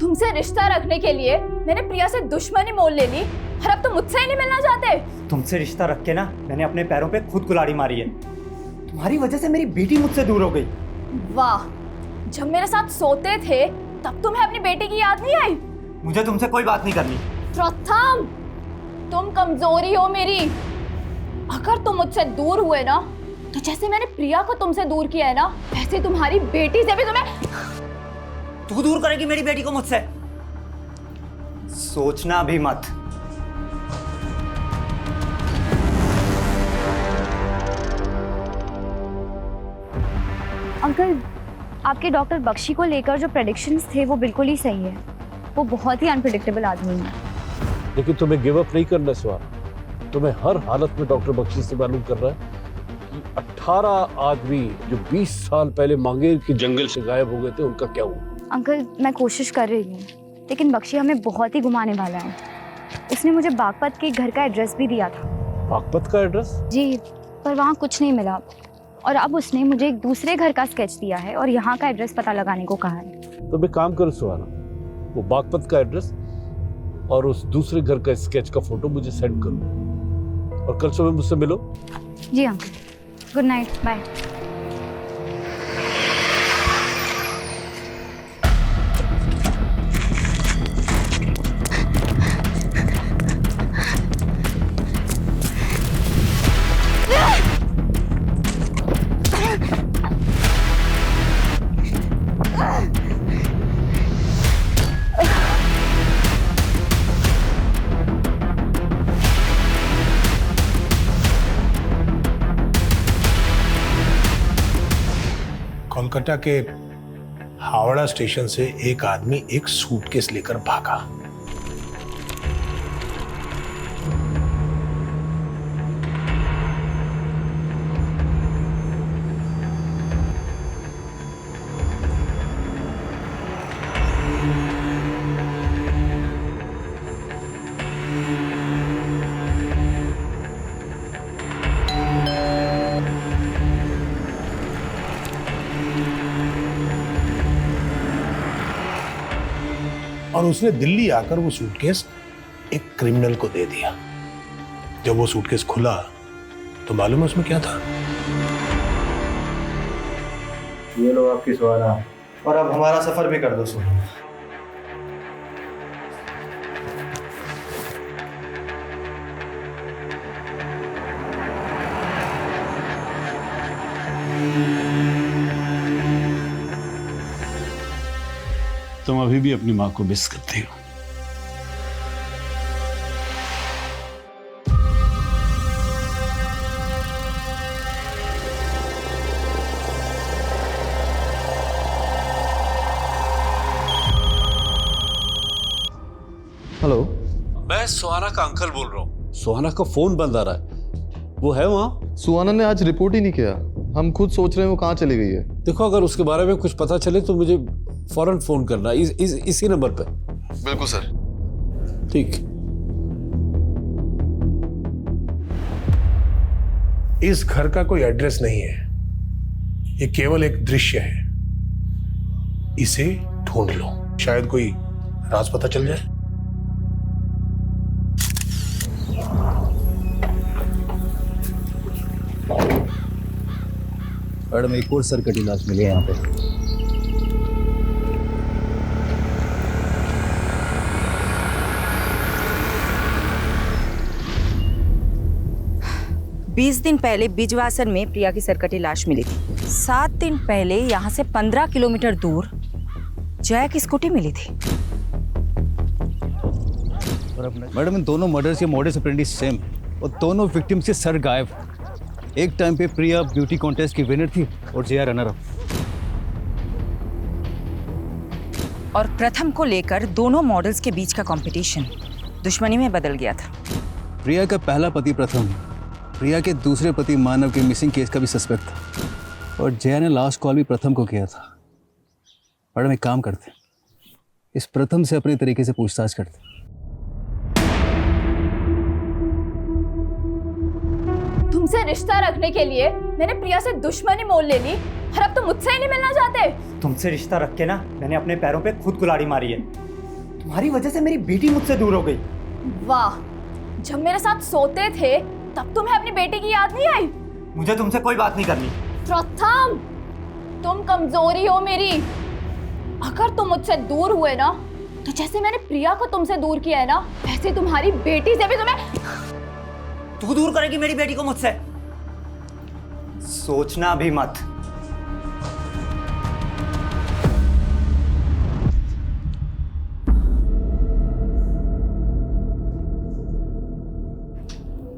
तुमसे रिश्ता रखने के लिए मैंने प्रिया से दुश्मनी मोल ले ली और अब तुम मुझसे ही नहीं मिलना चाहते। तुमसे रिश्ता रख के ना मैंने अपने पैरों पे खुद कुल्हाड़ी मारी है। तुम्हारी वजह से मेरी बेटी मुझसे दूर हो गई। वाह, जब मेरे साथ सोते थे तब तुम्हें अपनी बेटी की याद नहीं आई? मुझे तुमसे कोई बात नहीं करनी। प्रथम, तुम कमजोरी हो मेरी। अगर तुम मुझसे दूर हुए ना तो जैसे मैंने प्रिया को तुमसे दूर किया है ना, वैसे तुम्हारी बेटी से भी तुम्हें। तू दूर करेगी मेरी बेटी को मुझसे? सोचना भी मत। अंकल, आपके डॉक्टर बख्शी को लेकर जो प्रेडिक्शंस थे वो बिल्कुल ही सही है। वो बहुत ही अनप्रेडिक्टेबल आदमी है। लेकिन तुम्हें गिव अप नहीं करना सवाल। तुम्हें हर हालत में डॉक्टर बख्शी से मालूम कर रहा है कि 18 आदमी जो 20 साल पहले मांगेर के जंगल से गायब हो गए थे, उनका क्या हुआ? अंकल, मैं कोशिश कर रही हूँ, लेकिन बख्शी हमें बहुत ही घुमाने वाला है। उसने मुझे बागपत के घर का एड्रेस भी दिया था। बागपत का एड्रेस? जी, पर वहाँ कुछ नहीं मिला और अब उसने मुझे एक दूसरे घर का स्केच दिया है और यहाँ का एड्रेस पता लगाने को कहा है। तो मैं काम करो सुहाना, वो बागपत का एड्रेस और उस दूसरे घर का स्केच का फोटो मुझे सेंड करो और कल सुबह मुझसे मिलो। जी uncle, good night, bye. Kolkata के हावड़ा स्टेशन से एक आदमी एक सूटकेस लेकर भागा। और उसने दिल्ली आकर वो सूटकेस एक क्रिमिनल को दे दिया। जब वो सूटकेस खुला तो मालूम है उसमें क्या था? ये लो आपकी सुहाना, और अब हमारा सफर भी कर दो सुहाना। तुम अभी भी अपनी माँ को मिस करती हो। हेलो, मैं सुहाना का अंकल बोल रहा हूँ। सुहाना का फोन बंद आ रहा है। वो है वहाँ? सुहाना ने आज रिपोर्ट ही नहीं किया। हम खुद सोच रहे हैं वो कहाँ चली गई है। देखो, अगर उसके बारे में कुछ पता चले तो मुझे फौरन फोन करना इसी नंबर पे। बिल्कुल सर। ठीक। इस घर का कोई एड्रेस नहीं है, ये केवल एक दृश्य है। इसे ढूंढ लो, शायद कोई राज पता चल जाए। मैडम, एक और सरकटी लाश मिली है यहाँ पे। बीस दिन पहले बिजवासन में प्रिया की सरकटी लाश मिली थी। 7 दिन पहले यहाँ से 15 किलोमीटर दूर जया की स्कूटी मिली थी। मैडम, इन दोनों मर्डर्स के मोडस ऑपरेंडी सेम और दोनों विक्टिम्स के सर गायब। एक टाइम पे प्रिया ब्यूटी कॉन्टेस्ट की विनर थी और जया रनर अप। और प्रथम को लेकर दोनों मॉडल्स के बीच का कंपटीशन दुश्मनी में बदल गया था। प्रिया का पहला पति प्रथम प्रिया के दूसरे पति मानव के मिसिंग केस का भी सस्पेक्ट था और जया ने लास्ट कॉल भी प्रथम को किया था। मैडम, एक काम करते, इस प्रथम से अपने तरीके से पूछताछ करते। तुमसे रिश्ता रखने के लिए मैंने प्रिया से दुश्मनी मोल ले ली और अब तुम मुझसे ही नहीं मिलना चाहते। तुमसे रिश्ता रख के ना मैंने अपने पैरों पे खुद कुल्हाड़ी मारी है। तुम्हारी वजह से मेरी बेटी मुझसे दूर हो गई। वाह, जब मेरे साथ सोते थे तब तुम्हें अपनी बेटी की याद नहीं आई? मुझे तुमसे कोई बात नहीं करनी। प्रथम, तुम कमजोरी हो मेरी। अगर तुम मुझसे दूर हुए ना, तो जैसे मैंने प्रिया को तुमसे दूर किया है ना, वैसे तुम्हारी बेटी से भी तुम्हें। तू दूर करेगी मेरी बेटी को मुझसे? सोचना भी मत।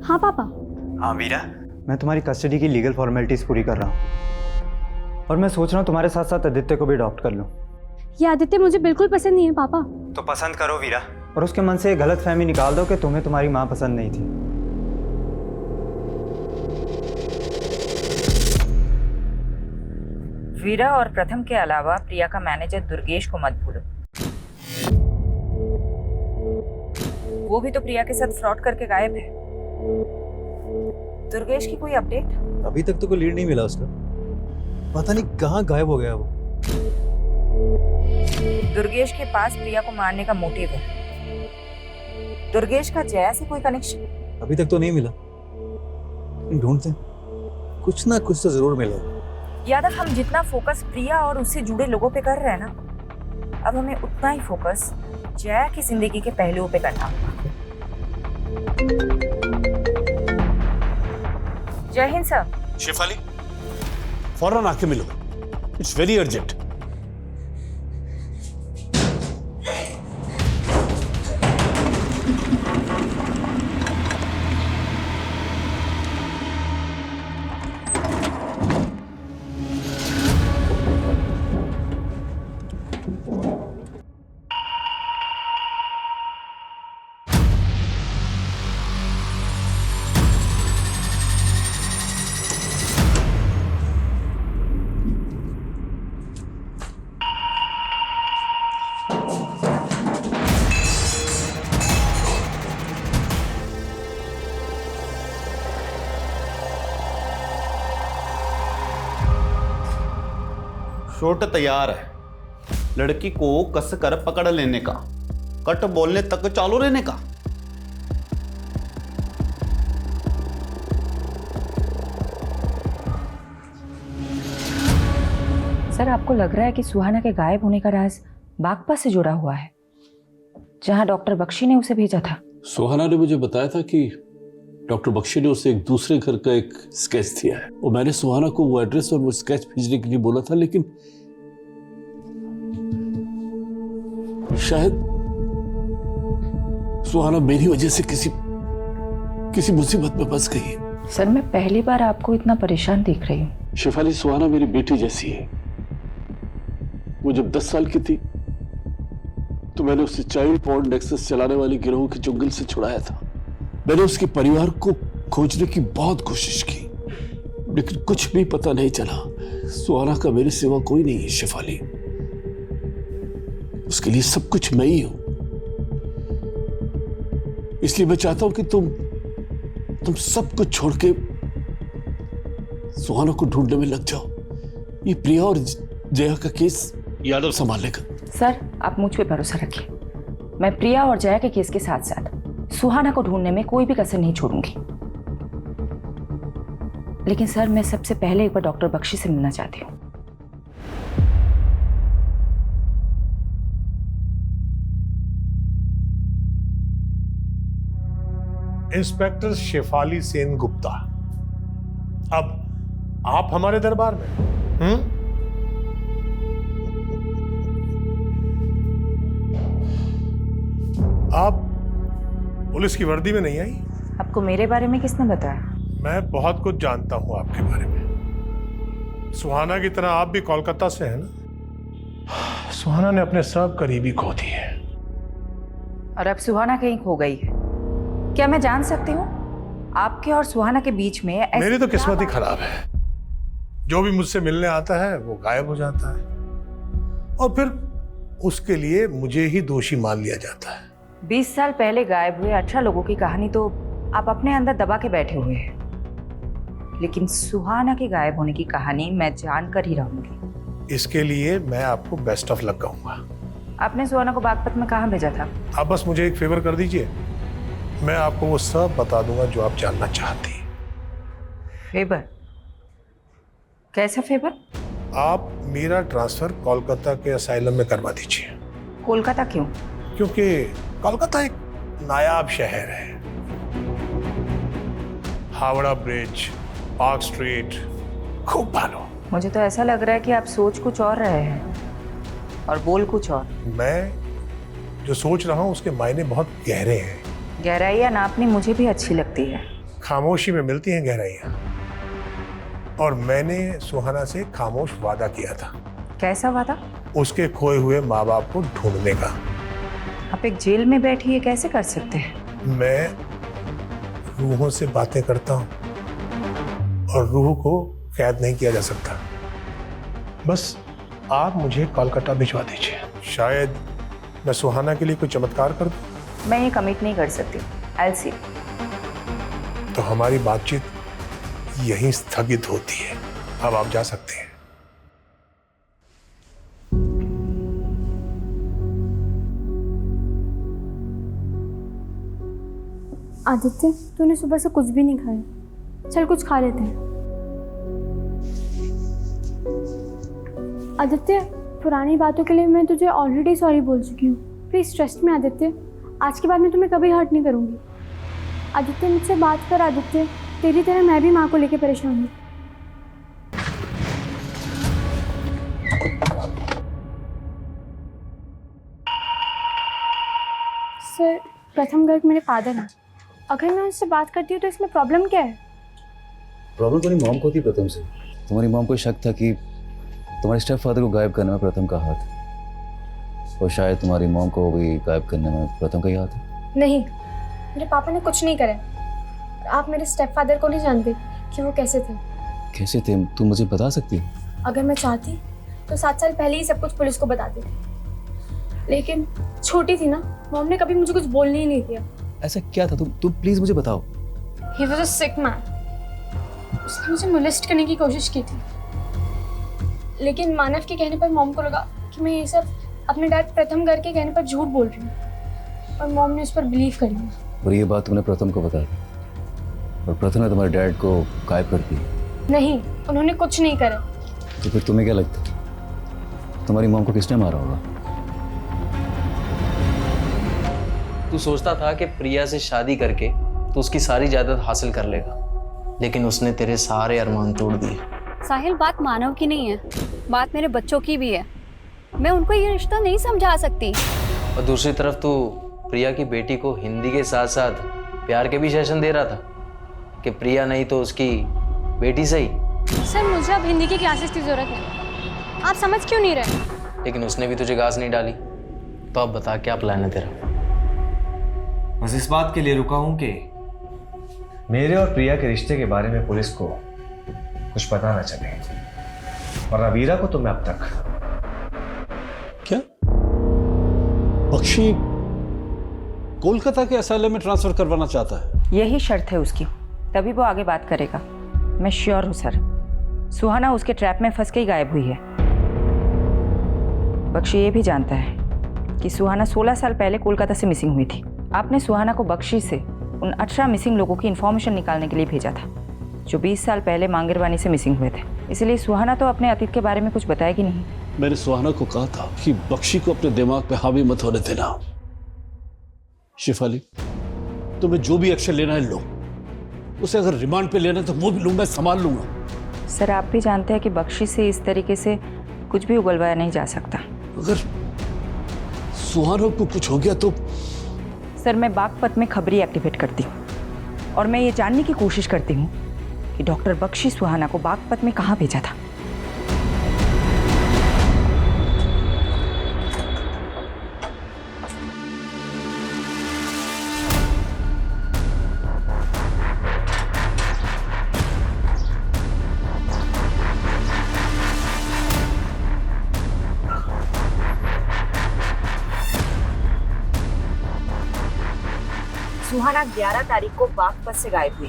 हाँ पापा। हाँ वीरा, मैं तुम्हारी कस्टडी की लीगल फॉर्मेलिटीज पूरी कर रहा हूँ और मैं सोच रहा हूँ तुम्हारे साथ साथ आदित्य को भी अडॉप्ट कर लूँ। ये आदित्य मुझे बिल्कुल पसंद नहीं है पापा। तो पसंद करो वीरा, और उसके मन से गलत फहमी निकाल दो कि तुम्हें तुम्हारी माँ पसंद नहीं थी। वीरा और प्रथम के अलावा प्रिया का मैनेजर दुर्गेश को मत भूलो। वो भी तो प्रिया के साथ फ्रॉड करके गायब है। दुर्गेश की कोई अपडेट? अभी तक तो कोई लीड नहीं मिला उसका, पता नहीं कहाँ गायब हो गया वो। दुर्गेश के पास प्रिया को मारने का मोटिव है। दुर्गेश का जया से कोई कनेक्शन? अभी तक तो नहीं मिला, ढूंढते हैं, कुछ ना कुछ तो जरूर मिलेगा। यादव, हम जितना फोकस प्रिया और उससे जुड़े लोगों पे कर रहे हैं ना, अब हमें उतना ही फोकस जया की जिंदगी के पहलुओं पे करना होगा। जय हिंद सर। शेफाली, फौरन आके मिलो, इट्स वेरी अर्जेंट। शॉट तैयार है, लड़की को कस कर पकड़ लेने का, कट बोलने तक चालू रहने का। सर, आपको लग रहा है कि सुहाना के गायब होने का राज बागपा से जुड़ा हुआ है, जहां डॉक्टर बख्शी ने उसे भेजा था? सुहाना ने मुझे बताया था कि डॉक्टर बख्शी ने उसे एक दूसरे घर का एक स्केच दिया है और मैंने सुहाना को वो एड्रेस और वो स्केच भेजने के लिए बोला था, लेकिन शायद सुहाना मेरी वजह से किसी मुसीबत में फंस गई है। सर, मैं पहली बार आपको इतना परेशान देख रही हूँ। शेफाली, सुहाना मेरी बेटी जैसी है। वो जब 10 साल की थी तो मैंने उसे चाइल्ड पॉर्न नेक्सस चलाने वाली गिरोह के चुंगल से छुड़ाया था। मैंने उसके परिवार को खोजने की बहुत कोशिश की, लेकिन कुछ भी पता नहीं चला। सुहाना का मेरे सिवा कोई नहीं है शेफाली, उसके लिए सब कुछ मैं ही हूं। इसलिए मैं चाहता हूं कि तुम सब कुछ छोड़ के सुहाना को ढूंढने में लग जाओ। ये प्रिया और जया का केस यादव संभाल लेगा। सर, आप मुझ पे भरोसा रखिए, मैं प्रिया और जया के केस के साथ साथ सुहाना को ढूंढने में कोई भी कसर नहीं छोड़ूंगी। लेकिन सर, मैं सबसे पहले एक बार डॉक्टर बख्शी से मिलना चाहती हूँ। इंस्पेक्टर शेफाली सेन गुप्ता, अब आप हमारे दरबार में? आप पुलिस की वर्दी में नहीं आई? आपको मेरे बारे में किसने बताया? मैं बहुत कुछ जानता हूं आपके बारे में। सुहाना की तरह आप भी कोलकाता से हैं ना? सुहाना ने अपने सब करीबी खो दिए और अब सुहाना कहीं खो गई है। क्या मैं जान सकती हूँ आपके और सुहाना के बीच में मेरी तो किस्मत ही खराब है। जो भी मुझसे मिलने आता है वो गायब हो जाता है और फिर उसके लिए मुझे ही दोषी मान लिया जाता है। 20 साल पहले गायब हुए 18 लोगों की कहानी तो आप अपने अंदर दबा के बैठे हुए हैं, लेकिन सुहाना के गायब होने की कहानी मैं जानकर ही रहूंगी। इसके लिए मैं आपको बेस्ट ऑफ लक कहूंगा। आपने सुहाना को बागपत में कहाँ भेजा था? आप बस मुझे एक फेवर कर दीजिए, मैं आपको वो सब बता दूंगा जो आप जानना चाहती हैं। फेवर? कैसा फेवर? आप मेरा ट्रांसफर कोलकाता के असाइलम में करवा दीजिए। कोलकाता क्यों? क्योंकि कोलकाता एक नायाब शहर है। हावड़ा ब्रिज, पार्क स्ट्रीट, खूब भालो। मुझे तो ऐसा लग रहा है कि आप सोच कुछ और रहे हैं और बोल कुछ और। मैं जो सोच रहा हूँ उसके मायने बहुत गहरे हैं। गहराइयाँ नापनी मुझे भी अच्छी लगती है। खामोशी में मिलती हैं गहराइयाँ। और मैंने सुहाना से खामोश वादा किया था। कैसा वादा? उसके खोए हुए माँ बाप को ढूंढने का। आप एक जेल में बैठी ये कैसे कर सकते हैं? मैं रूहों से बातें करता हूँ और रूह को कैद नहीं किया जा सकता। बस आप मुझे कोलकाता भिजवा दीजिए। शायद मैं सुहाना के लिए कोई चमत्कार कर दूं। मैं ये कमिट नहीं कर सकती। I'll see। तो हमारी बातचीत यहीं स्थगित होती है। अब आप जा सकते हैं। आदित्य, तूने सुबह से कुछ भी नहीं खाया, चल कुछ खा लेते हैं। आदित्य, पुरानी बातों के लिए मैं तुझे ऑलरेडी सॉरी बोल चुकी हूँ। प्लीज़ ट्रस्ट में आदित्य, आज के बाद मैं तुम्हें कभी हर्ट नहीं करूँगी। आदित्य, मुझसे बात कर। आदित्य, तेरी तरह मैं भी माँ को लेके परेशान हूँ। सर, प्रथम गर्ग मेरे फादर हैं। अगर मैं उनसे बात करती हूँ तो इसमें प्रॉब्लम क्या है? प्रॉब्लम तुम्हारी मॉम को थी प्रथम से। तुम्हारी मॉम को शक था कि तुम्हारे स्टेप फादर को गायब करने में प्रथम का हाथ है, और शायद तुम्हारी मॉम को भी गायब करने में प्रथम का ही हाथ है। नहीं, मेरे पापा ने कुछ नहीं करा। आप मेरे स्टेप फादर को नहीं जानते कि वो कैसे थे। कैसे थे? तुम मुझे बता सकती हो? अगर मैं चाहती तो 7 साल पहले ही सब कुछ पुलिस को बता देती, लेकिन छोटी थी ना, मॉम ने कभी मुझे कुछ बोलने ही नहीं दिया। ऐसा क्या था? तुम प्लीज मुझे बताओ। He was a sick man। उसने मुझे मोलेस्ट करने की कोशिश की थी, लेकिन मानव के कहने पर मॉम को लगा कि मैं ये सब अपने डैड प्रथम गर्ग के कहने पर झूठ बोल रही हूँ, और मॉम ने उस पर बिलीव कर लिया। और ये बात तुमने प्रथम को बता दी, और प्रथम ने तुम्हारे डैड को गायब कर दिया? नहीं, उन्होंने कुछ नहीं करा। तो फिर तुम्हें क्या लगता है तुम्हारी मॉम को किसने मारा होगा? तू सोचता था कि प्रिया से शादी करके तो उसकी सारी जायदाद हासिल कर लेगा, लेकिन उसने तेरे सारे अरमान तोड़ दिए। साहिल, बात मानव की नहीं है, बात मेरे बच्चों की भी है। मैं उनको ये रिश्ता नहीं समझा सकती। और दूसरी तरफ तू प्रिया की बेटी को हिंदी के साथ साथ प्यार के भी सेशन दे रहा था कि प्रिया नहीं तो उसकी बेटी सही। सर, मुझे अब हिंदी की क्लासेस की जरूरत है, आप समझ क्यों नहीं रहे? लेकिन उसने भी तुझे घास नहीं डाली, तो अब बता क्या प्लान है तेरा? बस इस बात के लिए रुका हूं कि मेरे और प्रिया के रिश्ते के बारे में पुलिस को कुछ पता ना चले, वरना वीरा को तो मैं अब तक। क्या बख्शी कोलकाता के असाइलम में ट्रांसफर करवाना चाहता है? यही शर्त है उसकी, तभी वो आगे बात करेगा। मैं श्योर हूँ सर, सुहाना उसके ट्रैप में फंस के ही गायब हुई है। बख्शी ये भी जानता है कि सुहाना 16 साल पहले कोलकाता से मिसिंग हुई थी। आपने सुहाना को बख्शी से उन 18 मिसिंग लोगों की इन्फॉर्मेशन निकालने के लिए भेजा था, जो 20 साल पहले मांगेरवानी से मिसिंग हुए थे। इसलिए सुहाना तो अपने अतीत के बारे में कुछ बताएगी नहीं। मैंने सुहाना को कहा था कि बख्शी को अपने दिमाग पे हावी मत होने देना। शिफाली, तुम्हें जो भी एक्शन लेना है लो, उसे अगर रिमांड पे लेना है तो वो भी लूंगा, संभाल लूंगा। सर, आप भी जानते हैं कि बख्शी से इस तरीके से कुछ भी उगलवाया नहीं जा सकता। अगर सुहाना को कुछ हो गया तो? सर, मैं बागपत में खबरी एक्टिवेट करती हूँ और मैं ये जानने की कोशिश करती हूँ कि डॉक्टर बख्शी सुहाना को बागपत में कहाँ भेजा था। सुहाना 11 तारीख को बागपत से गायब हुई।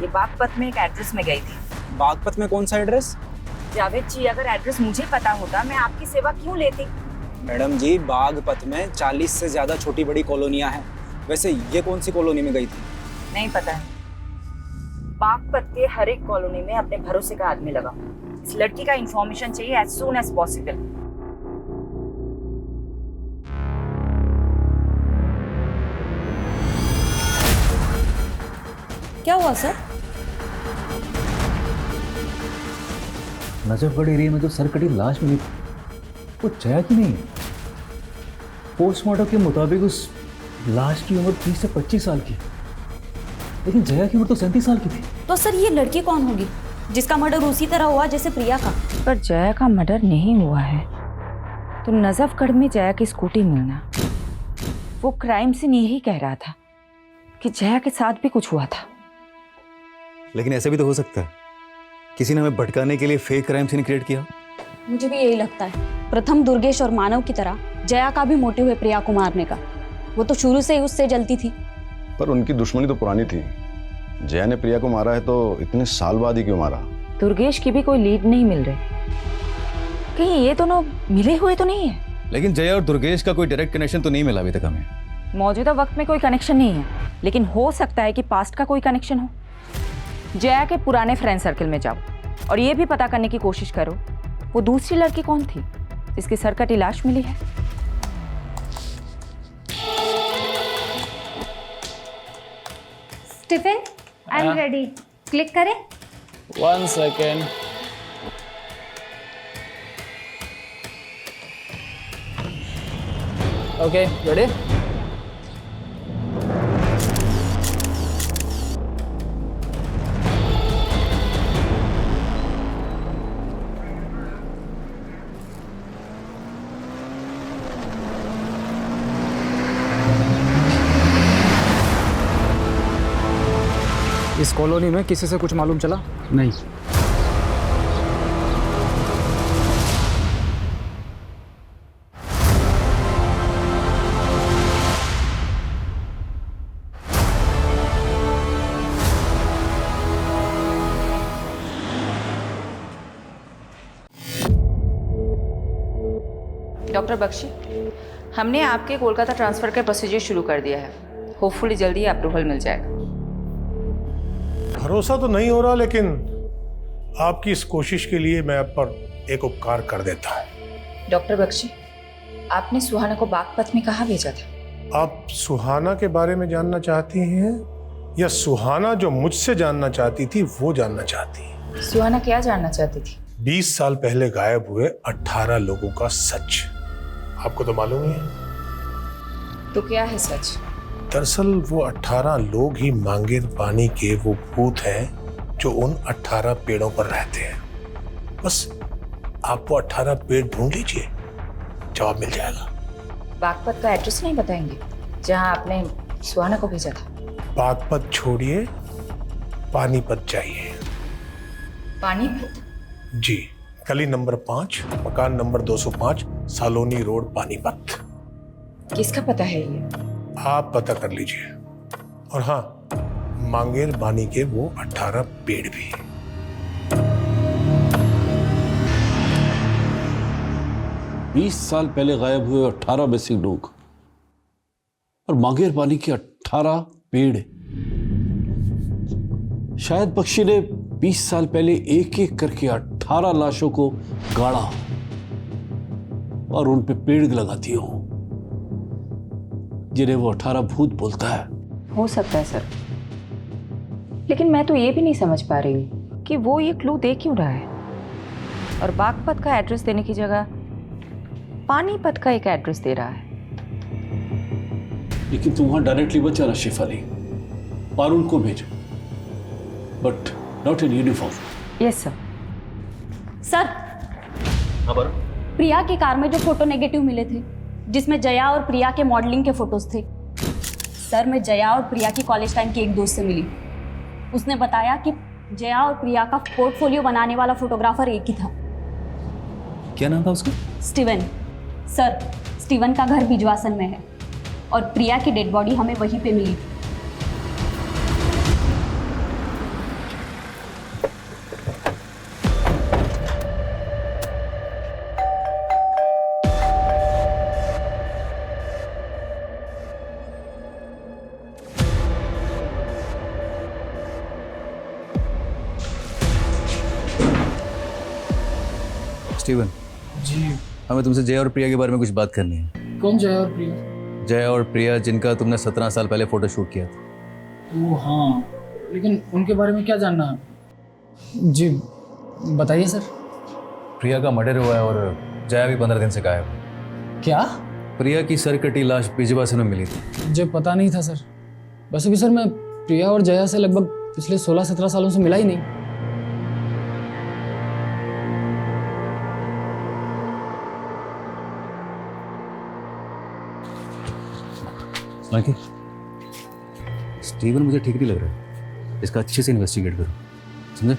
ये बागपत में एक एड्रेस में गई थी। बागपत में कौन सा एड्रेस? जावेद जी, अगर एड्रेस मुझे पता होता मैं आपकी सेवा क्यों लेती? मैडम जी, बागपत में 40 से ज्यादा छोटी बड़ी कॉलोनियां हैं। वैसे ये कौन सी कॉलोनी में गई थी? नहीं पता है। बागपत के हर एक कॉलोनी में अपने भरोसे का आदमी लगा। इस लड़की का इंफॉर्मेशन चाहिए एज सून एज पॉसिबल। क्या हुआ सर? नजफगढ़ एरिया में जो सरकटी लाश मिली वो जया की नहीं है। पोस्टमार्टम के मुताबिक उस लाश की उम्र 30 से 25 साल की, लेकिन जया की उम्र तो 37 साल की थी। तो सर ये लड़की कौन होगी जिसका मर्डर उसी तरह हुआ जैसे प्रिया का? पर जया का मर्डर नहीं हुआ है तो नजफगढ़ में जया की स्कूटी मिलना, वो क्राइम सीन यही कह रहा था कि जया के साथ भी कुछ हुआ था। लेकिन ऐसा भी तो हो सकता है किसी ने हमें भटकाने के लिए फेक क्राइम सीन क्रिएट किया। मुझे भी यही लगता है। प्रथम, दुर्गेश और मानव की तरह जया का भी मोटिव है प्रिया को मारने का। वो तो शुरू से ही उससे जलती थी। पर उनकी दुश्मनी तो पुरानी थी। जया ने प्रिया को मारा है तो इतने साल बाद ही क्यों मारा? दुर्गेश की भी कोई लीड नहीं मिल रही। कहीं ये दोनों मिले हुए तो नहीं है? लेकिन जया और दुर्गेश का कोई डायरेक्ट कनेक्शन तो नहीं मिला अभी तक हमें। मौजूदा वक्त में कोई कनेक्शन नहीं है, लेकिन हो सकता है कि पास्ट का कोई कनेक्शन हो। जया के पुराने फ्रेंड सर्कल में जाओ और ये भी पता करने की कोशिश करो वो दूसरी लड़की कौन थी जिसकी सरकटी लाश मिली है। Stephen, I am ready. Click करें। 1 सेकेंड। Okay, ready? इस कॉलोनी में किसी से कुछ मालूम चला? नहीं। डॉक्टर बख्शी, हमने आपके कोलकाता ट्रांसफर का प्रोसीजर शुरू कर दिया है। होपफुली जल्दी अप्रूवल मिल जाएगा। भरोसा तो नहीं हो रहा, लेकिन आपकी इस कोशिश के लिए मैं आप पर एक उपकार कर देता हूं। डॉक्टर बख्शी, आपने सुहाना को बागपत में कहाँ भेजा था? आप सुहाना के बारे में जानना चाहती हैं या सुहाना जो मुझसे जानना चाहती थी वो जानना चाहती है? सुहाना क्या जानना चाहती थी? 20 साल पहले गायब हुए 18 लोगों का सच। आपको तो मालूम ही है। तो क्या है सच? दरअसल वो 18 लोग ही मांगेर पानी के वो भूत हैं जो उन 18 पेड़ों पर रहते हैं। बस आप वो 18 पेड़ ढूंढ लीजिए, जवाब मिल जाएगा। बागपत का एड्रेस नहीं बताएंगे जहां आपने सुहाना को भेजा था? बागपत छोड़िए, पानीपत जाइए। पानीपत? जी, गली नंबर 5, मकान नंबर 205, सालोनी रोड, पानीपत। किसका पता है ये? आप पता कर लीजिए। और हाँ, मांगेर बानी के वो 18 पेड़ भी। 20 साल पहले गायब हुए 18 मिसिंग लोग और मांगेर पानी के 18 पेड़। शायद बख्शी ने 20 साल पहले एक एक करके 18 लाशों को गाड़ा और उन पे पेड़ लगा दिए हो, जिन्हें वो 18 भूत बोलता है। हो सकता है सर, लेकिन मैं तो ये भी नहीं समझ पा रही हूँ कि वो ये क्लू दे क्यों रहा है और बागपत का एड्रेस देने की जगह पानीपत का एक एड्रेस दे रहा है। लेकिन तुम वहां डायरेक्टली मत जाना शेफाली, पारुल को भेजो, but not in uniform. Yes sir. Sir, हाँ बोलो। प्रिया की कार में जो फोटो नेगेटिव मिले थे जिसमें जया और प्रिया के मॉडलिंग के फोटोज थे, सर मैं जया और प्रिया की कॉलेज टाइम की एक दोस्त से मिली। उसने बताया कि जया और प्रिया का पोर्टफोलियो बनाने वाला फोटोग्राफर एक ही था। क्या नाम था उसका? स्टीवन। सर, स्टीवन का घर बिजवासन में है और प्रिया की डेड बॉडी हमें वहीं पे मिली। स्टीवन जी। हमें तुमसे जया और प्रिया के बारे में कुछ बात करनी है। कौन जया और प्रिया? जया और प्रिया जिनका तुमने 17 साल पहले फोटो शूट किया था। ओह हाँ, लेकिन उनके बारे में क्या जानना है? जी बताइए सर। प्रिया का मर्डर हुआ है और जया भी 15 दिन से गायब है। क्या? प्रिया की सर कटी लाश बिजबासन में मिली थी। मुझे पता नहीं था सर। वैसे भी सर मैं प्रिया और जया से लगभग पिछले 16-17 सालों से मिला ही नहीं। माइकल, स्टीवन मुझे ठीक नहीं लग रहा है। इसका अच्छे से इन्वेस्टिगेट करो, समझे?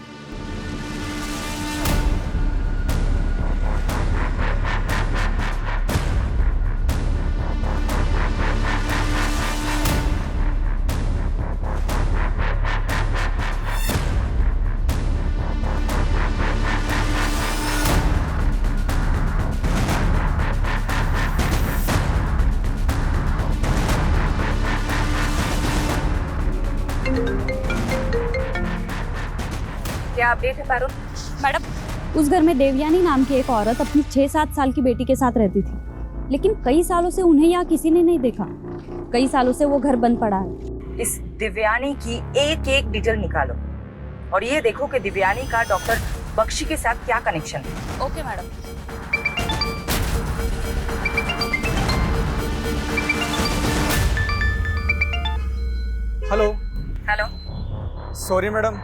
क्या अपडेट है पारुल? मैडम, उस घर में देवयानी नाम की एक औरत अपनी 6-7 साल की बेटी के साथ रहती थी, लेकिन कई सालों से उन्हें यहाँ किसी ने नहीं देखा। कई सालों से वो घर बंद पड़ा है। इस दिव्यानी की एक एक डिटेल निकालो और ये देखो कि दिव्यानी का डॉक्टर बख्शी के साथ क्या कनेक्शन है। Okay madam. Hello. Hello. Sorry madam,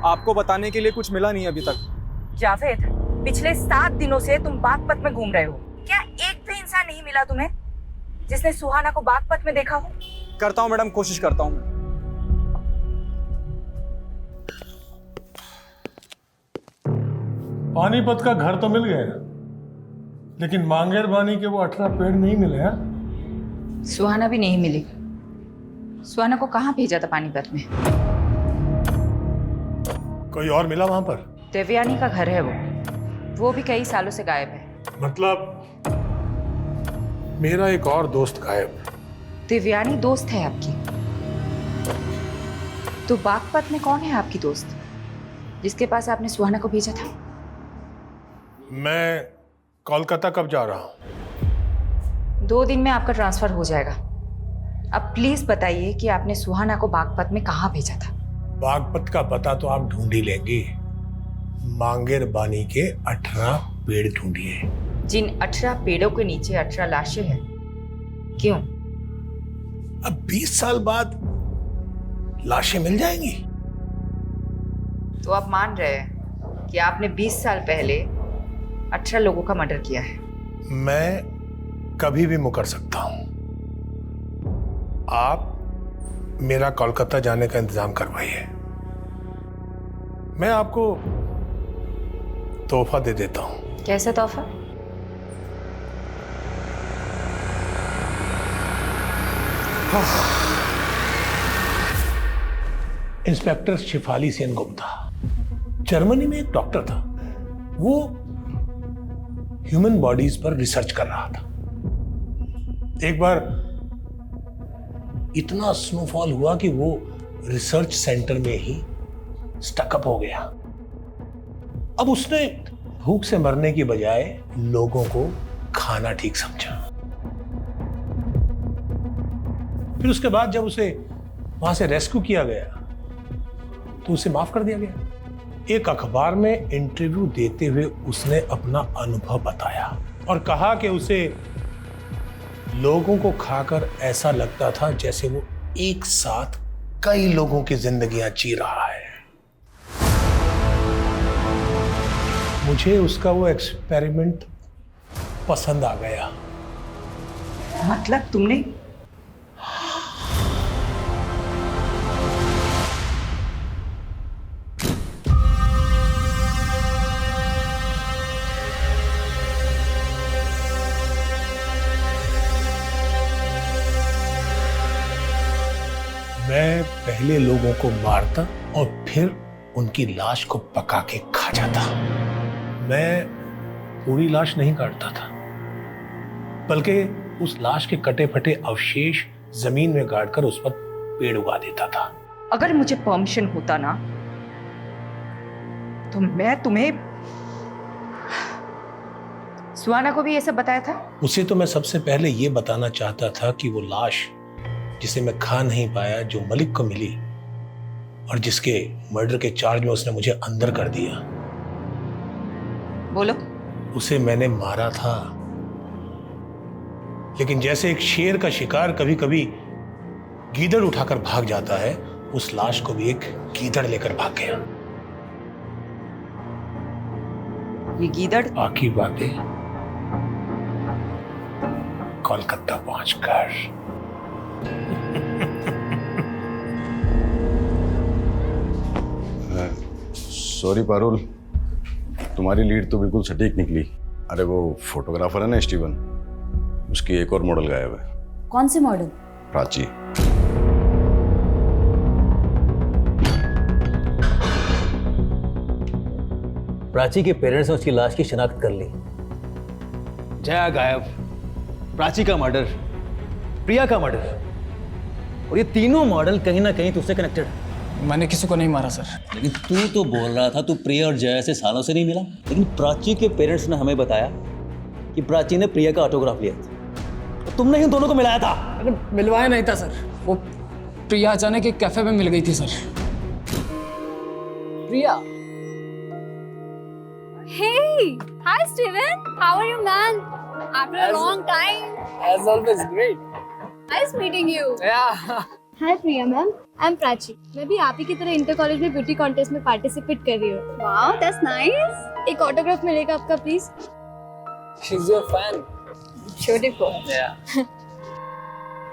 आपको बताने के लिए कुछ मिला नहीं अभी तक। जावेद, पिछले 7 दिनों से तुम बागपत में घूम रहे हो। क्या एक भी इंसान नहीं मिला तुम्हें जिसने सुहाना को बागपत में देखा हो? करता हूँ मैडम, कोशिश करता हूँ। पानीपत का घर तो मिल गया, लेकिन मांगेर बानी के वो 18 पेड़ नहीं मिले हैं। सुहाना भी नहीं मिली। सुहाना को कहाँ भेजा था पानीपत में? कोई और मिला वहां पर? देवयानी का घर है वो भी कई सालों से गायब है। मतलब मेरा एक और दोस्त गायब है। देवयानी दोस्त है आपकी? तो बागपत में कौन है आपकी दोस्त जिसके पास आपने सुहाना को भेजा था? मैं कोलकाता कब जा रहा हूँ? 2 दिन में आपका ट्रांसफर हो जाएगा। अब प्लीज बताइए कि आपने सुहाना को बागपत में कहाँ भेजा था? बागपत का पता तो आप ढूंढ ही लेंगे। मांगेर बानी के 18 पेड़ ढूंढिए। जिन 18 पेड़ों के नीचे 18 लाशें हैं, क्यों? अब 20 साल बाद लाशें मिल जाएंगी। तो आप मान रहे हैं कि आपने 20 साल पहले 18 लोगों का मर्डर किया है? मैं कभी भी मुकर सकता हूं। आप मेरा कोलकाता जाने का इंतजाम करवाइए। मैं आपको तोहफा दे देता हूं। कैसा तोहफा? इंस्पेक्टर शिफाली सेन गुप्ता, जर्मनी में एक डॉक्टर था। वो ह्यूमन बॉडीज पर रिसर्च कर रहा था। एक बार इतना स्नोफॉल हुआ कि वो रिसर्च सेंटर में ही स्टकअप हो गया। अब उसने भूख से मरने की बजाय लोगों को खाना ठीक समझा। फिर उसके बाद जब उसे वहां से रेस्क्यू किया गया तो उसे माफ कर दिया गया। एक अखबार में इंटरव्यू देते हुए उसने अपना अनुभव बताया और कहा कि उसे लोगों को खाकर ऐसा लगता था जैसे वो एक साथ कई लोगों की जिंदगियां जी रहा है। मुझे उसका वो एक्सपेरिमेंट पसंद आ गया। मतलब तुमने? मैं पहले लोगों को मारता और फिर उनकी लाश को पका के खा जाता। मैं पूरी लाश नहीं काटता था, बल्कि उस लाश के कटे फटे अवशेष जमीन में गाड़कर उस पर पेड़ उगा देता था। अगर मुझे परमिशन होता ना तो मैं तुम्हें सुहाना को भी ये सब बताया था? उसे तो मैं सबसे पहले ये बताना चाहता था कि वो लाश जिसे मैं खा नहीं पाया, जो मलिक को मिली और जिसके मर्डर के चार्ज में उसने मुझे अंदर कर दिया, बोलो। उसे मैंने मारा था। लेकिन जैसे एक शेर का शिकार कभी कभी गीदड़ उठाकर भाग जाता है, उस लाश को भी एक गीदड़ लेकर भाग गया। ये गीदड़? बाकी बातें कोलकाता पहुंचकर। सॉरी पारुल, तुम्हारी लीड तो बिल्कुल सटीक निकली। अरे वो फोटोग्राफर है ना स्टीवन, उसकी एक और मॉडल गायब है। कौन से मॉडल? प्राची। प्राची के पेरेंट्स ने उसकी लाश की शिनाख्त कर ली। जया गायब, प्राची का मर्डर, प्रिया का मर्डर, और ये तीनों मॉडल कहीं ना कहीं तुझसे कनेक्टेड है। मैंने किसी को नहीं मारा सर। लेकिन तू तो बोल रहा था तू प्रिया और जया से सालों से नहीं मिला, लेकिन प्राची के पेरेंट्स ने हमें बताया कि प्राची ने प्रिया का ऑटोग्राफ लिया था। तो तुमने ही दोनों को मिलाया था। अरे मिलवाया नहीं था सर, वो प्रिया अचानक एक कैफे में मिल गई थी sir. Priya. Hey, hi Steven. How are you, man? After a long time. As always, great. Nice meeting you. Yeah. Hi Priya ma'am, I am Prachi. मैं भी आप ही की तरह इंटर कॉलेज में ब्यूटी कॉन्टेस्ट में पार्टिसिपेट कर रही हूँ। Wow, that's nice. एक ऑटोग्राफ मिलेगा आपका please? She's your fan. Beautiful. Yeah.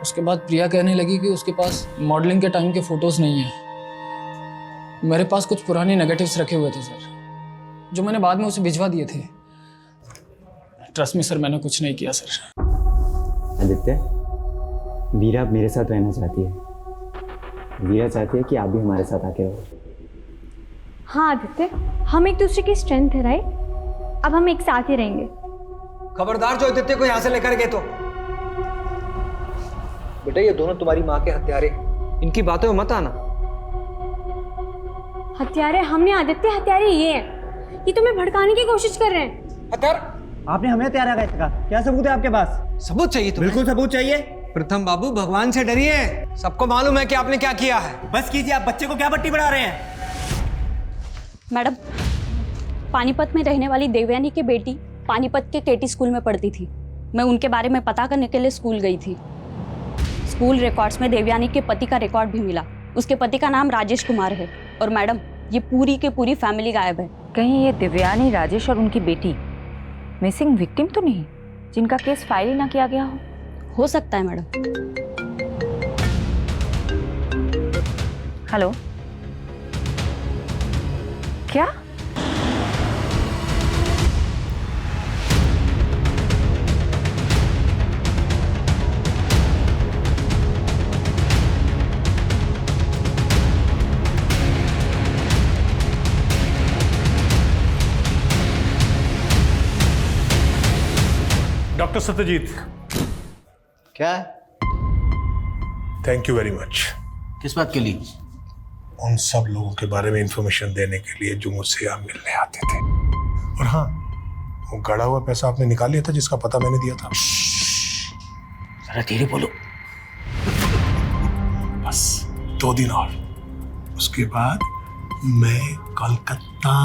उसके बाद प्रिया कहने लगी कि उसके पास मॉडलिंग के टाइम के फोटोज नहीं है। मेरे पास कुछ पुराने नेगेटिव्स रखे हुए थे सर, जो मैंने बाद में उसे भिजवा दिए थे। ट्रस्ट मी सर, मैंने कुछ नहीं किया सर। आदित्य, वीरा अब मेरे साथ रहना चाहती है। वीरा चाहती है कि आप भी हमारे साथ आके रहो। हाँ आदित्य, हम एक दूसरे की स्ट्रेंथ है, राइट? अब हम एक साथ ही रहेंगे। खबरदार जो आदित्य को यहाँ से लेकर गए तो। बेटा ये दोनों तुम्हारी माँ के हत्यारे, इनकी बातों में मत आना। हत्यारे हमने आदित्य, हत्यारे ये हैं। ये तुम्हें भड़काने की कोशिश कर रहे हैं। हत्यार? आपने हमें तैयार कहा, क्या सबूत है आपके पास? सबूत चाहिए तुम्हें? बिल्कुल सबूत चाहिए। प्रथम बाबू, भगवान से डरिए। सबको मालूम है कि आपने क्या किया है। बस कीजिए, आप बच्चे को क्या पट्टी बढ़ा रहे हैं? मैडम, पानीपत में रहने वाली देवयानी की बेटी पानीपत के केटी स्कूल में पढ़ती थी। मैं उनके बारे में पता करने के लिए स्कूल गई थी। स्कूल रिकॉर्ड्स में देवयानी के पति का रिकॉर्ड भी मिला। उसके पति का नाम राजेश कुमार है। और मैडम, ये पूरी की पूरी फैमिली गायब है। कहीं ये देवयानी, राजेश और उनकी बेटी मिसिंग विक्टिम तो नहीं, जिनका केस फाइल ही ना किया गया हो सकता है मैडम। हेलो, क्या? डॉक्टर सत्यजीत। क्या? Thank you very much. किस बात के लिए? उन सब लोगों के बारे में इंफॉर्मेशन देने के लिए जो मुझसे यहाँ मिलने आते थे। और हाँ, वो गड़ा हुआ पैसा आपने निकाल लिया था जिसका पता मैंने दिया था। जरा धीरे बोलो। बस 2 दिन और, उसके बाद मैं कोलकाता।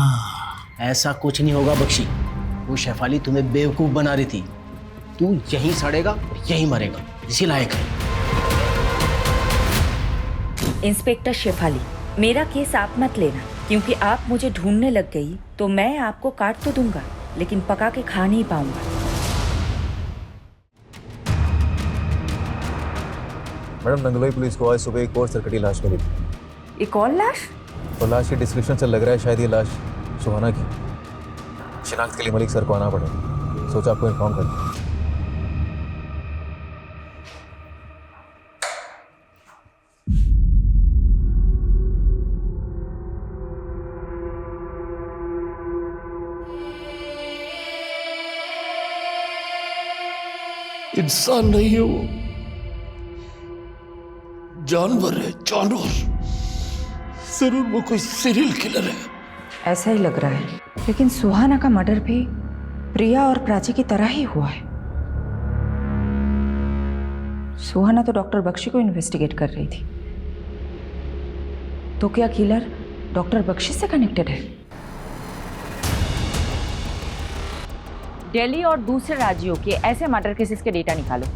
ऐसा कुछ नहीं होगा बख्शी। वो शेफाली तुम्हें बेवकूफ बना रही थी। तू यहीं सड़ेगा और यहीं मरेगा, इसी लायक है। इंस्पेक्टर शेफाली, मेरा केस आप मत लेना, क्योंकि आप मुझे ढूंढने लग गई तो मैं आपको काट तो दूंगा, लेकिन पका के खा नहीं पाऊंगा। मैडम, नंगलोई पुलिस को आज सुबह एक और सरकटी लाश मिली थी। एक और लाश? और लाश के डिस्क्रिप्शन से लग रहा है शायद ये लाश सुहाना की। शिनाख्त के लिए मलिक सर को आना पड़ेगा। सोचा आपको इन्फॉर्म कर दूं। इंसान नहीं है वो, जानवर है, जानवर। जरूर वो कोई सीरियल किलर है। ऐसा ही लग रहा है, लेकिन सुहाना का मर्डर भी प्रिया और प्राची की तरह ही हुआ है। सुहाना तो डॉक्टर बख्शी को इन्वेस्टिगेट कर रही थी, तो क्या किलर डॉक्टर बख्शी से कनेक्टेड है? दिल्ली और दूसरे राज्यों के ऐसे मर्डर केसेस के डेटा निकालो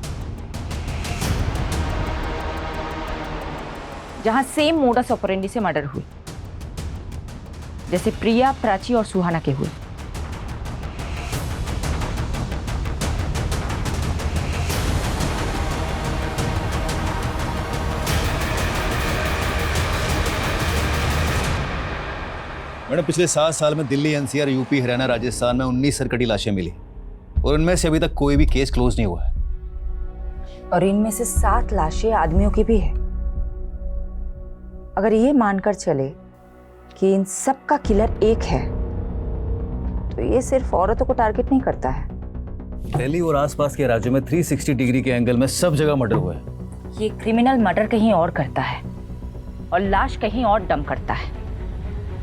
जहां सेम मोडस ऑपरेंडी से मर्डर हुए, जैसे प्रिया, प्राची और सुहाना के हुए। मैडम, पिछले 7 साल में दिल्ली, एनसीआर, यूपी, हरियाणा, राजस्थान में 19 सरकटी लाशें मिली और इनमें से अभी तक कोई भी केस क्लोज नहीं हुआ है। और इनमें से 7 लाशें आदमियों की भी है। अगर ये मानकर चले कि इन सब का किलर एक है, तो ये सिर्फ औरतों को टारगेट नहीं करता है। दिल्ली और आसपास के राज्यों में 360 डिग्री के एंगल में सब जगह मर्डर हुआ है। ये क्रिमिनल मर्डर कहीं और करता है और लाश कहीं और डंप करता है,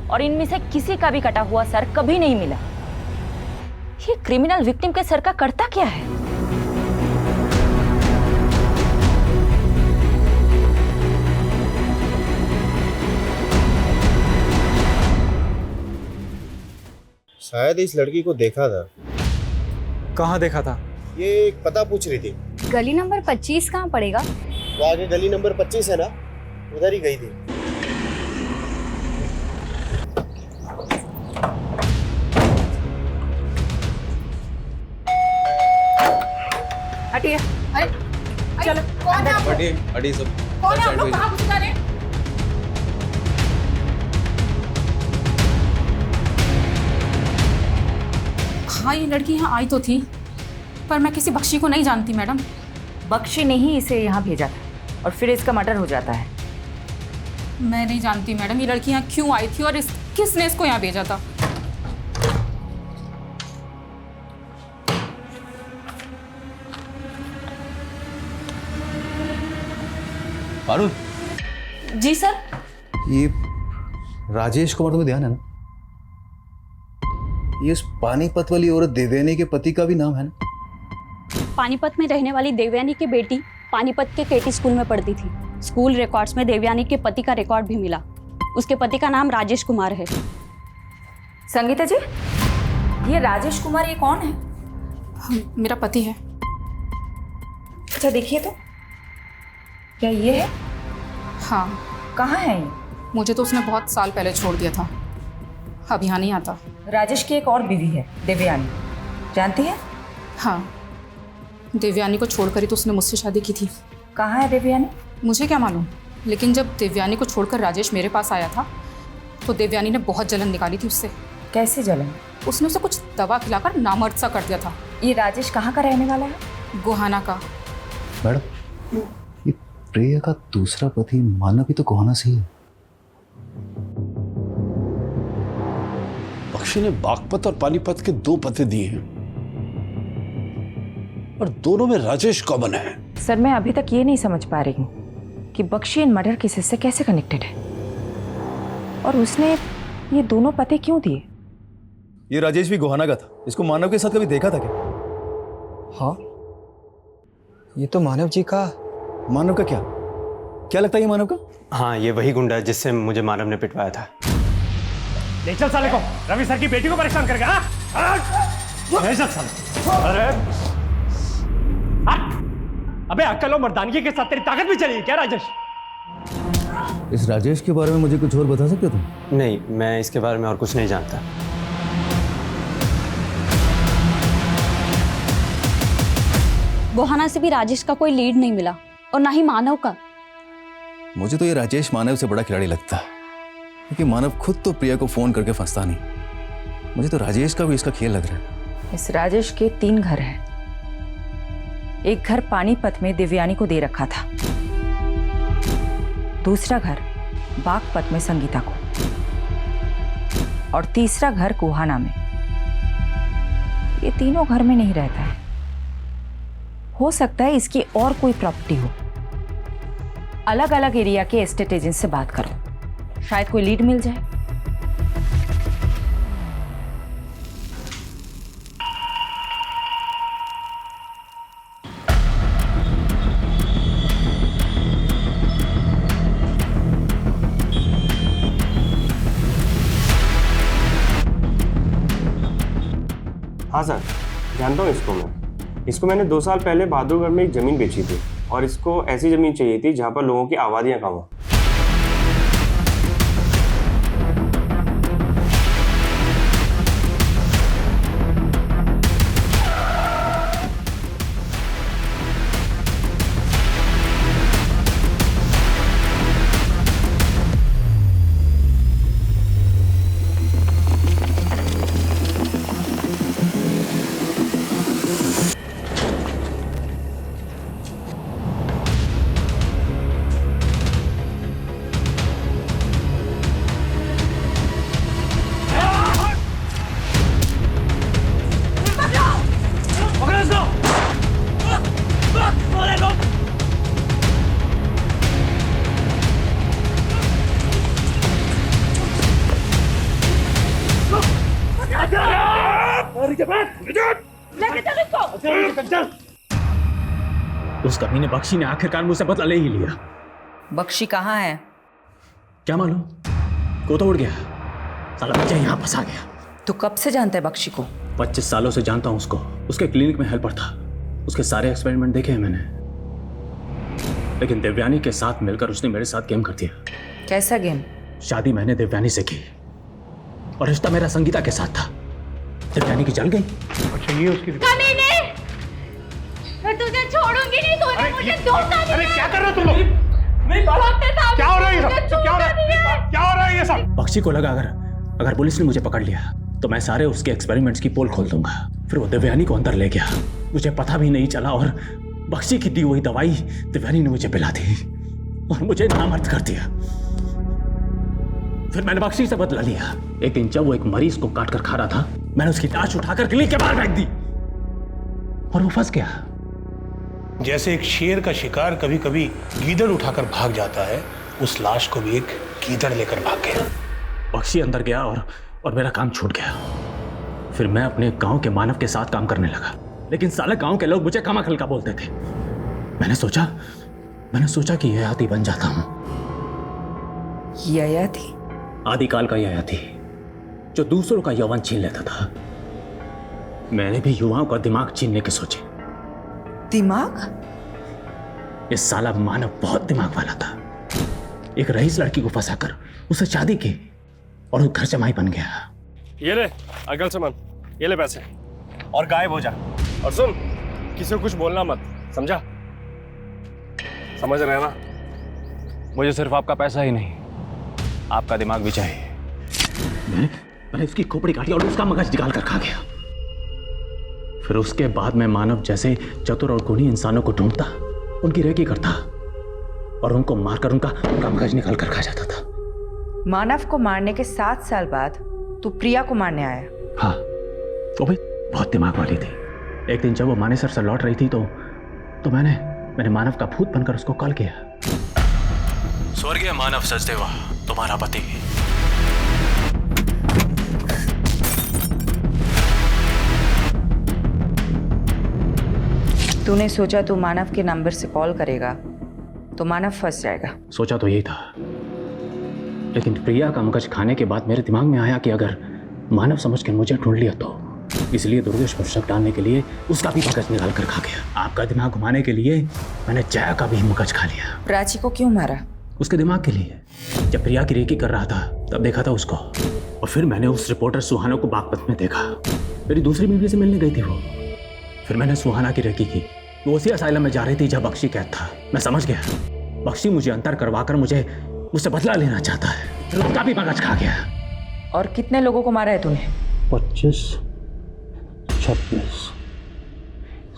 और इनमें से किसी का भी कटा हुआ सर कभी नहीं मिला। ये क्रिमिनल विक्टिम के सर का करता क्या है? शायद इस लड़की को देखा था। कहाँ देखा था? ये एक पता पूछ रही थी। गली नंबर 25 कहाँ पड़ेगा? वो आगे गली नंबर 25 है ना, उधर ही गई थी। हटिए। अरे चलो, हटिए सब। कौन है आप लोग? कहाँ घुस जा रहे हैं? हाँ, ये लड़की यहाँ आई तो थी, पर मैं किसी बख्शी को नहीं जानती मैडम। बख्शी ने ही इसे यहाँ भेजा था और फिर इसका मर्डर हो जाता है। मैं नहीं जानती मैडम ये लड़की यहाँ क्यों आई थी और किसने इसको यहाँ भेजा था। पारुल। जी सर। ये राजेश कुमार, तुम्हें ध्यान है ना? ये उस पानीपत वाली औरत देवयानी के पति का भी नाम है ना? पानीपत में रहने वाली देवयानी की बेटी पानीपत के केटी स्कूल में पढ़ती थी। स्कूल रिकॉर्ड्स में देवयानी के पति का रिकॉर्ड भी मिला। उसके पति का नाम राजेश कुमार है। संगीता जी, ये राजेश कुमार ये कौन है? मेरा पति है। अच्छा देखिए तो, क्या ये है? हाँ। कहाँ है ये? मुझे तो उसने बहुत साल पहले छोड़ दिया था, अब यहाँ नहीं आता। राजेश की एक और बीवी है देवयानी, जानती है? हाँ, देवयानी को छोड़कर ही तो उसने मुझसे शादी की थी। कहाँ है देवयानी? मुझे क्या मालूम, लेकिन जब देवयानी को छोड़कर राजेश मेरे पास आया था तो देवयानी ने बहुत जलन निकाली थी उससे। कैसे जलन? उसने उसे कुछ दवा खिलाकर नामर्द सा कर दिया था। ये राजेश कहाँ का रहने वाला है? गोहाना का। मैडम, ये प्रिया का दूसरा पति मानव भी तो गोहाना से ही है। बख्शी ने बागपत और पानीपत के 2 पते दिए हैं और दोनों में राजेश कॉमन है। सर, मैं अभी तक ये नहीं समझ पा रही हूँ कि बख्शी इन मर्डर केसेस से कैसे कनेक्टेड है, और उसने ये दोनों पते क्यों दिए? ये राजेश भी गोहाना का था। इसको मानव के साथ कभी देखा था क्या? हाँ, ये तो मानव जी का। मानव का क्या लगता है ये मानव का? हाँ, ये वही गुंडा है जिससे मुझे मानव ने पिटवाया था। ले चल साले को, रवि सर की बेटी को परेशान कर गया। ले चल साले। अरे अबे अक्ल और मर्दानगी के साथ तेरी ताकत भी चली क्या राजेश? इस राजेश के बारे में मुझे कुछ और बता सकते हो तुम? नहीं, मैं इसके बारे में और कुछ नहीं जानता। गोहाना से भी राजेश का कोई लीड नहीं मिला और ना ही मानव का। मुझे तो ये राजेश मानव से बड़ा खिलाड़ी लगता है, क्योंकि मानव खुद तो प्रिया को फोन करके फंसता नहीं। मुझे तो राजेश का भी इसका खेल लग रहा है। इस राजेश के 3 घर हैं। एक घर पानीपत में देवयानी को दे रखा था, दूसरा घर बागपत में संगीता को, और तीसरा घर गोहाना में। ये तीनों घर में नहीं रहता है। हो सकता है इसकी और कोई प्रॉपर्टी हो। अलग अलग एरिया के एस्टेट एजेंट से बात करो, शायद कोई लीड मिल जाए। हाँ सर, जानता हूँ इसको मैं। इसको मैंने 2 साल पहले बहादुरगढ़ में एक ज़मीन बेची थी और इसको ऐसी ज़मीन चाहिए थी जहाँ पर लोगों की आबादियाँ कम हो। उस कमीने बख्शी ने आखिरकार मुझसे बदला ले ही लिया। बख्शी कहाँ है? क्या मालूम, को तो उड़ गया। साला बच्चा यहाँ फंसा गया। तू कब से जानता है बख्शी को? 25 सालों से जानता हूँ उसको। उसके क्लिनिक में हेल्पर था। उसके सारे एक्सपेरिमेंट देखे हैं मैंने, लेकिन देवयानी के साथ मिलकर उसने मेरे साथ गेम कर दिया। कैसा गेम? शादी मैंने देवयानी से की और रिश्ता मेरा संगीता के साथ था। देवयानी की जल गई। अच्छा, ये उसकी कमीने, मैं तुझे छोड़ूंगी नहीं। तूने मुझे धोखा दिया। अरे क्या कर रहे हो तुम लोग? क्या हो रहा है ये सब? क्या हो रहा है ये सब? बख्शी को लगा अगर पुलिस ने मुझे पकड़ लिया तो मैं सारे उसके एक्सपेरिमेंट्स की पोल खोल दूंगा। फिर वो देवयानी को अंदर ले गया। मुझे पता भी नहीं चला और बख्शी की दी हुई दवाई देवयानी ने मुझे पिला दी और मुझे नामर्द कर दिया। फिर मैंने बख्शी से बदला लिया। एक दिन जब वो एक मरीज को काट कर खा रहा था, मैंने उसकी लाश उठाकर क्लिनिक के बाहर फेंक दी और वो फंस गया। जैसे एक शेर का शिकार कभी कभी गीदड़ उठाकर भाग जाता है, उस लाश को भी एक गीदड़ लेकर भाग गया। बख्शी अंदर गया और मेरा काम छूट गया। फिर मैं अपने गांव के मानव के साथ काम करने लगा, लेकिन साले गांव के लोग मुझे कमाखल का बोलते थे। मैंने सोचा कि यह आदि बन जाता हूं। ययाति? आदिकाल का ययाति जो दूसरों का यौवन छीन लेता था। मैंने भी युवाओं का दिमाग छीनने के सोचे। दिमाग? ये साला मानव बहुत दिमाग वाला था। एक रईस लड़की को फंसाकर उसे शादी की और वो घर जमाई बन गया। ये ले अगल सामान, ये ले पैसे और गायब हो जा। और सुन, किसी को कुछ बोलना मत, समझा? समझ रहे ना? मुझे सिर्फ आपका पैसा ही नहीं, आपका दिमाग भी चाहिए। मैंने उसकी खोपड़ी काटी और उसका मगज निकाल कर खा गया। फिर उसके बाद मैं मानव जैसे चतुर और गुणी इंसानों को ढूंढता, उनकी रेकी करता और उनको मारकर उनका मगज निकाल कर खा जाता था। मानव को मारने के 7 साल बाद तू प्रिया को मारने आया? हाँ, वो भी बहुत दिमाग वाली थी। एक दिन जब वो मानेसर से लौट रही थी तो मैंने मानव का भूत बनकर उसको कॉल किया। स्वर्गीय मानव सचदेवा, तुम्हारा पति। तूने सोचा तू मानव के नंबर से कॉल करेगा तो मानव फंस जाएगा। सोचा तो यही था, लेकिन प्रिया का मगज खाने के बाद मेरे दिमाग में आया कि अगर मानव समझ के मुझे ढूंढ लिया तो, इसलिए दुर्गेश पर शक डालने के लिए उसका भी मगज निकाल कर खा गया। आपका दिमाग घुमाने के लिए मैंने जया का भी मगज खा लिया। प्राची को क्यों मारा? उसके दिमाग के लिए। जब प्रिया की रेकी कर रहा था तब देखा था उसको, और फिर मैंने उस रिपोर्टर सुहाना को बागपत में देखा। मेरी दूसरी बीवी से मिलने गई थी वो। फिर मैंने सुहाना की रेकी की। वो उसी असाइलम में जा रही थी जब बख्शी कैद था। मैं समझ गया बख्शी मुझे अंतर करवाकर मुझसे बदला लेना चाहता है। फिर उसका भी मगज खा गया। और कितने लोगों को मारा है तूने? 25, 26,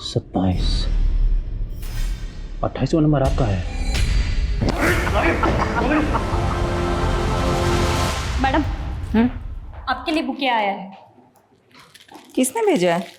27, 28वां नंबर आपका है। मैडम, आपके लिए बुके आया है। किसने भेजा है?